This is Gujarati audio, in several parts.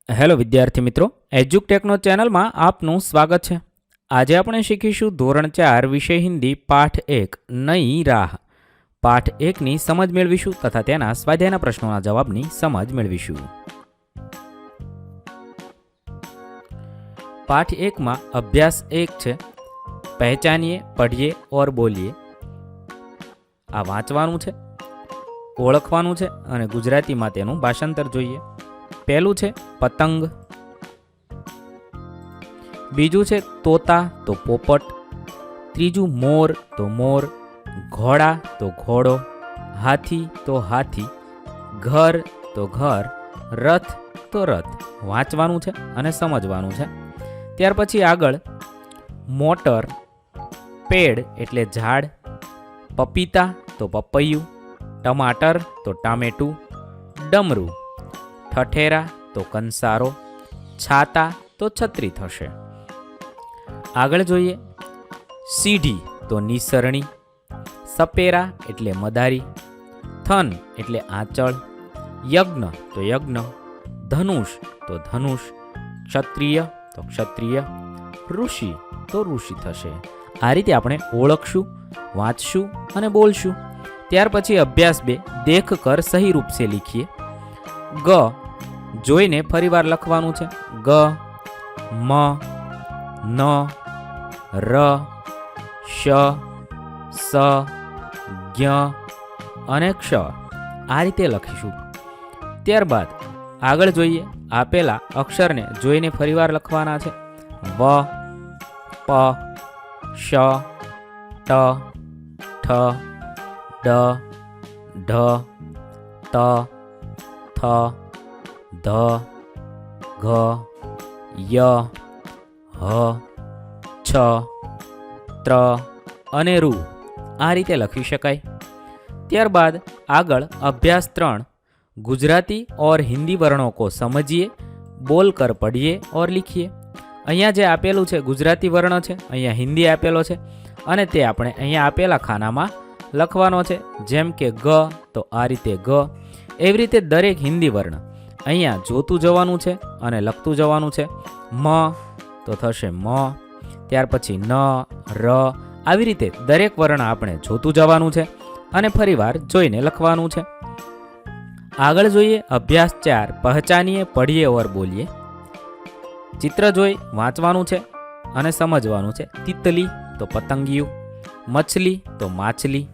હેલો વિદ્યાર્થી મિત્રો, એજ્યુકટેકનો ચેનલમાં આપનું સ્વાગત છે. આજે આપણે શીખીશું ધોરણ 4 વિષય હિન્દી પાઠ 1 નઈ રાહ. પાઠ 1ની સમજ મેળવીશું તથા તેના સ્વાધ્યાયના પ્રશ્નોના જવાબની સમજ મેળવીશું. પાઠ 1માં અભ્યાસ 1 છે, પહેચાનીએ, પઢીએ ઓર બોલીએ. આ વાંચવાનું છે, ઓળખવાનું છે અને ગુજરાતીમાં તેનું ભાષાંતર જોઈએ. પહેલું છે પતંગ, બીજું છે તોતા તો પોપટ, ત્રીજું મોર તો મોર, ઘોડા તો ઘોડો, હાથી તો હાથી, ઘર તો ઘર, રથ તો રથ. વાંચવાનું છે અને સમજવાનું છે. ત્યાર પછી આગળ મોટર, પેડ એટલે ઝાડ, પપીતા તો પપૈયું, ટમાટર તો ટામેટું, ડમરું, ઠઠેરા તો કંસારો, છાતા તો છત્રી થશે. આગળ જોઈએ સીઢી તો નિસરણી, સપેરા એટલે મદારી, થન એટલે આંચળ, યજ્ઞ તો યજ્ઞ, ધનુષ તો ધનુષ, ક્ષત્રિય તો ક્ષત્રિય, ઋષિ તો ઋષિ થશે. આ રીતે આપણે ઓળખશું, વાંચશું અને બોલશું. ત્યાર પછી અભ્યાસ 2 દેખ કર સહી રૂપ સે લીખીએ. ગ જોઈને ફરીવાર લખવાનું છે. ગ, મ, ન, ર, શ, સ, જ્ઞ અને ક્ષ. આ રીતે લખીશું. ત્યારબાદ આગળ જોઈએ આપેલા અક્ષરને જોઈને ફરીવાર લખવાના છે. વ, પ, શ, ટ, ઠ, ડ, ઢ, ત, થ, ધ, ઘ, ય, હ, છ, ત્ર અને રૂ. આ રીતે લખી શકાય. ત્યારબાદ આગળ અભ્યાસ 3 ગુજરાતી और हिंदी वर्णों को समझिए, बोल कर पढ़िए और लिखिए. અહીંયા જે આપેલું છે ગુજરાતી વર્ણ છે, અહીંયા હિન્દી આપેલો છે અને તે આપણે અહીંયા આપેલા ખાનામાં લખવાનો છે. જેમ કે ગ તો આ રીતે ગ, એવી રીતે દરેક હિન્દી વર્ણ અહીંયા જોતું જવાનું છે અને લખતું જવાનું છે. મ તો થશે મ, ત્યાર પછી ન, ર, આવી રીતે દરેક વર્ણ આપણે જોતું જવાનું છે અને ફરીવાર જોઈને લખવાનું છે. આગળ જોઈએ અભ્યાસ 4 પહેચાનીએ, પઢીએ ઓર બોલીએ. ચિત્ર જોઈ વાંચવાનું છે અને સમજવાનું છે. તિતલી તો પતંગિયું, મછલી તો માછલી,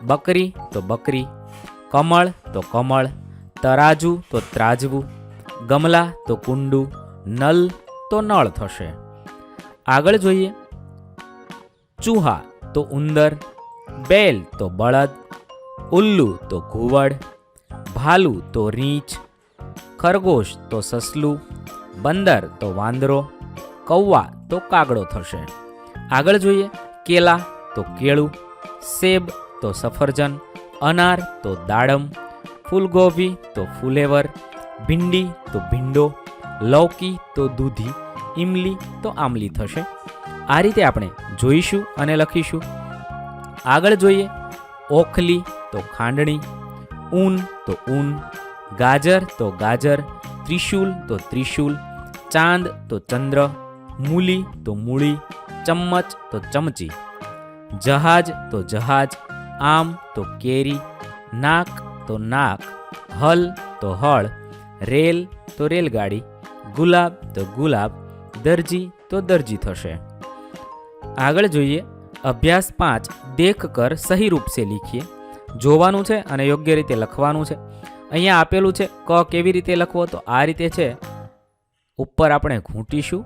બકરી તો બકરી, કમળ તો કમળ, તરાજુ તો ત્રાજવું, ગમલા તો કુંડું, નલ તો નળ થશે. આગળ જોઈએ ચૂહા તો ઉંદર, બેલ તો બળદ, ઉલ્લુ તો ઘુવડ, ભાલુ તો રીંછ, ખરગોશ તો સસલું, બંદર તો વાંદરો, કૌવા તો કાગડો થશે. આગળ જોઈએ કેલા તો કેળું, સેબ તો સફરજન, અનાર તો દાડમ, ફૂલગોભી તો ફુલેવર, ભીંડી તો ભીંડો, લૌકી તો દૂધી, ઈમલી તો આમલી થશે. આ રીતે આપણે જોઈશું અને લખીશું. આગળ જોઈએ ઓખલી તો ખાંડણી, ઊન તો ઊન, ગાજર તો ગાજર, ત્રિશૂલ તો ત્રિશૂલ, ચાંદ તો ચંદ્ર, મૂલી તો મૂળી, ચમ્મચ તો ચમચી, જહાજ તો જહાજ, આમ તો કેરી, નાક તો નાક, હલ તો હળ, રેલ તો રેલગાડી, ગુલાબ તો ગુલાબ, દરજી તો દરજી થશે. આગળ જોઈએ અભ્યાસ 5 દેખ કર સહી રૂપ સે લીખીએ. જોવાનું છે અને યોગ્ય રીતે લખવાનું છે. અહીંયા આપેલું છે ક કેવી રીતે લખવો, તો આ રીતે છે. ઉપર આપણે ઘૂંટીશું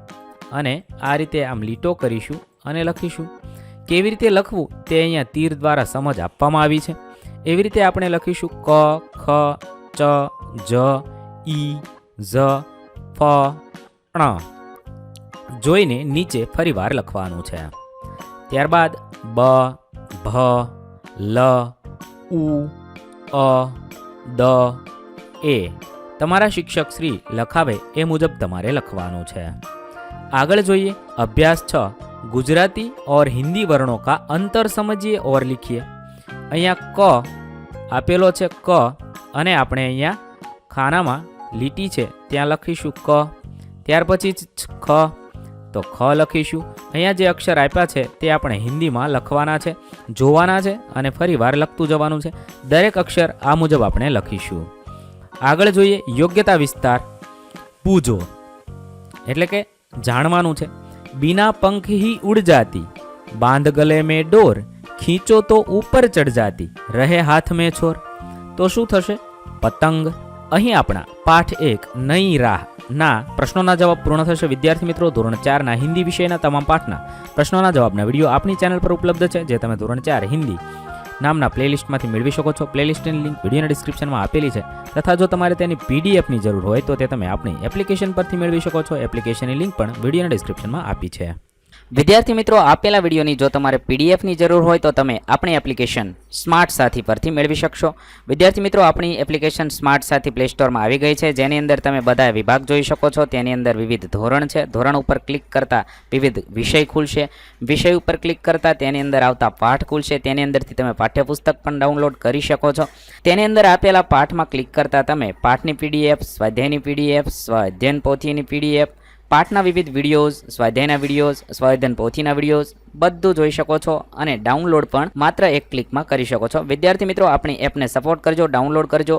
અને આ રીતે આમ લીટો કરીશું અને લખીશું. કેવી રીતે લખવું તે અહીંયા તીર દ્વારા સમજ આપવામાં આવી છે. એવી રીતે આપણે લખીશું ક, ખ, ચ, જ, ઈ, ઝ, ફ, ણ. જોઈને નીચે ફરીવાર લખવાનું છે. ત્યારબાદ બ, ભ, લ, ઉ, અ, દ, એ તમારા શિક્ષક શ્રી લખાવે એ મુજબ તમારે લખવાનું છે. આગળ જોઈએ અભ્યાસ 6 गुजराती और हिंदी वर्णों का अंतर समझिए और लिखिए. અહીંયા ક આપેલો છે ક અને આપણે અહીંયા ખાનામાં લીટી છે ત્યાં લખીશું ક, ત્યાર પછી ખ તો ખ લખીશું. અહીંયા જે અક્ષર આપ્યા છે તે આપણે હિન્દીમાં લખવાના છે, જોવાના છે અને ફરી વાર લખતું જવાનું છે. દરેક અક્ષર આ મુજબ આપણે લખીશું. આગળ જોઈએ યોગ્યતા વિસ્તાર. પૂજો એટલે કે જાણવાનું છે. બિના પંખ હી ઉડ જાતી, બાંધ ગલે મેં ડોર, ખીંચો તો ઉપર ચઢ જાતી, રહે હાથ મેં છોર. તો શું થશે? પતંગ. અહીં આપણા પાઠ 1 નઈ રાહ ના પ્રશ્નોના જવાબ પૂર્ણ થશે. વિદ્યાર્થી મિત્રો, ધોરણ 4 ના હિન્દી વિષયના તમામ પાઠના પ્રશ્નોના જવાબના વિડીયો આપણી ચેનલ પર ઉપલબ્ધ છે, જે તમે ધોરણ 4 હિન્દી નામના પ્લેલિસ્ટમાંથી મેળવી શકો છો. પ્લેલિસ્ટની લિંક વિડીયોના ડિસ્ક્રિપ્શનમાં આપેલી છે, તથા જો તમારે તેની પીડીએફની જરૂર હોય તો તે તમે આપણી એપ્લિકેશન પરથી મેળવી શકો છો. એપ્લિકેશનની લિંક પણ વિડીયોના ડિસ્ક્રિપ્શનમાં આપી છે. વિદ્યાર્થી મિત્રો, આપેલા વિડીયોની જો તમારે પીડીએફની જરૂર હોય તો તમે આપણી એપ્લિકેશન સ્માર્ટ સાથી પરથી મેળવી શકશો. વિદ્યાર્થી મિત્રો, આપણી એપ્લિકેશન સ્માર્ટ સાથી પ્લે સ્ટોરમાં આવી ગઈ છે, જેની અંદર તમે બધા વિભાગ જોઈ શકો છો. તેની અંદર વિવિધ ધોરણ છે. ધોરણ ઉપર ક્લિક કરતાં વિવિધ વિષય ખુલશે. વિષય ઉપર ક્લિક કરતાં તેની અંદર આવતા પાઠ ખુલશે. તેની અંદરથી તમે પાઠ્યપુસ્તક પણ ડાઉનલોડ કરી શકો છો. તેની અંદર આપેલા પાઠમાં ક્લિક કરતાં તમે પાઠની પીડીએફ, સ્વાધ્યાયની પીડીએફ, સ્વાધ્યાયન પોથીની પીડીએફ, પાઠના વિવિધ વિડીયોઝ, સ્વાધ્યાયના વિડીયોઝ, સ્વાધ્યાયન પોથીના વિડીયોઝ બધું જોઈ શકો છો અને ડાઉનલોડ પણ માત્ર એક ક્લિકમાં કરી શકો છો. વિદ્યાર્થી મિત્રો, આપણી એપને સપોર્ટ કરજો, ડાઉનલોડ કરજો.